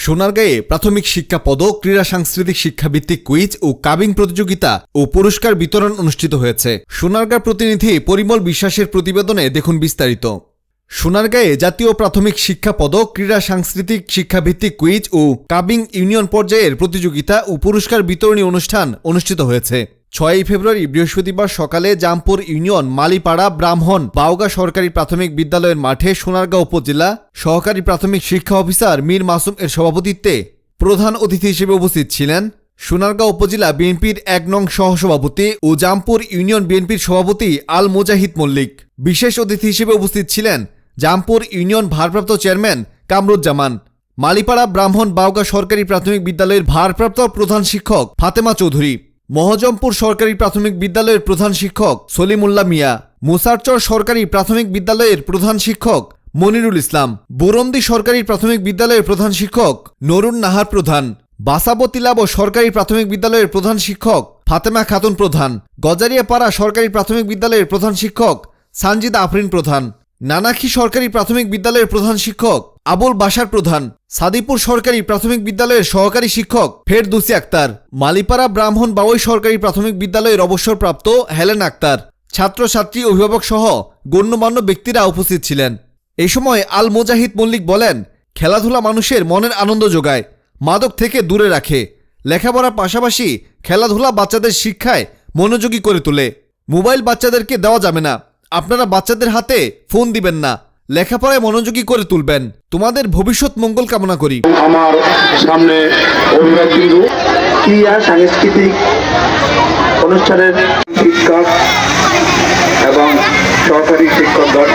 সোনারগাঁয়ে প্রাথমিক শিক্ষা পদক, ক্রীড়া সাংস্কৃতিক শিক্ষাভিত্তিক কুইজ ও কাবিং প্রতিযোগিতা ও পুরস্কার বিতরণ অনুষ্ঠিত হয়েছে। সোনারগাঁ প্রতিনিধি পরিমল বিশ্বাসের প্রতিবেদনে দেখুন বিস্তারিত। সোনারগাঁয়ে জাতীয় প্রাথমিক শিক্ষা পদক, ক্রীড়া সাংস্কৃতিক শিক্ষাভিত্তিক কুইজ ও কাবিং ইউনিয়ন পর্যায়ের প্রতিযোগিতা ও পুরস্কার বিতরণী অনুষ্ঠান অনুষ্ঠিত হয়েছে। 6 ফেব্রুয়ারি বৃহস্পতিবার সকালে জামপুর ইউনিয়ন মালিপাড়া ব্রাহ্মণ বাউগা সরকারি প্রাথমিক বিদ্যালয়ের মাঠে সোনারগাঁ উপজেলা সহকারী প্রাথমিক শিক্ষা অফিসার মীর মাসুম এর সভাপতিত্বে প্রধান অতিথি হিসেবে উপস্থিত ছিলেন সোনারগাঁ উপজেলা বিএনপির 1 নং সহসভাপতি ও জামপুর ইউনিয়ন বিএনপির সভাপতি আল মুজাহিদ মল্লিক। বিশেষ অতিথি হিসেবে উপস্থিত ছিলেন জামপুর ইউনিয়ন ভারপ্রাপ্ত চেয়ারম্যান কামরুজ্জামান, মালিপাড়া ব্রাহ্মণ বাউগা সরকারি প্রাথমিক বিদ্যালয়ের ভারপ্রাপ্ত প্রধান শিক্ষক ফাতেমা চৌধুরী, মহজমপুর সরকারি প্রাথমিক বিদ্যালয়ের প্রধান শিক্ষক সলিমুল্লাহ মিয়া, মুসারচর সরকারি প্রাথমিক বিদ্যালয়ের প্রধান শিক্ষক মনিরুল ইসলাম, বুরন্দি সরকারি প্রাথমিক বিদ্যালয়ের প্রধান শিক্ষক নরুন নাহার প্রধান, বাসাবতিলাব সরকারি প্রাথমিক বিদ্যালয়ের প্রধান শিক্ষক ফাতেমা খাতুন প্রধান, গজারিয়াপাড়া সরকারি প্রাথমিক বিদ্যালয়ের প্রধান শিক্ষক সানজিদা আফরিন প্রধান, নানাখী সরকারি প্রাথমিক বিদ্যালয়ের প্রধান শিক্ষক আবুল বাশার প্রধান, সাদিপুর সরকারি প্রাথমিক বিদ্যালয়ের সহকারী শিক্ষক ফেরদৌসী আক্তার, মালিপাড়া ব্রাহ্মণ বাউই সরকারি প্রাথমিক বিদ্যালয়ের অবসরপ্রাপ্ত হেলেন আক্তার, ছাত্রছাত্রী, অভিভাবক সহ গণ্যমান্য ব্যক্তিরা উপস্থিত ছিলেন। এই সময় আল মুজাহিদ মল্লিক বলেন, খেলাধুলা মানুষের মনের আনন্দ যোগায়, মাদক থেকে দূরে রাখে, লেখাপড়ার পাশাপাশি খেলাধুলা বাচ্চাদের শিক্ষায় মনোযোগী করে তোলে। মোবাইল বাচ্চাদেরকে দেওয়া যাবে না, আপনারা বাচ্চাদের হাতে ফোন দিবেন না, লেখাপড়ায় মনোযোগী করে তুলবেন। তোমাদের ভবিষ্যৎ মঙ্গল কামনা করি। আমার সামনে অভিভাবকবৃন্দ, ক্রীড়া সাংস্কৃতিক অনুষ্ঠানের শিক্ষক এবং সহকারী শিক্ষকগণ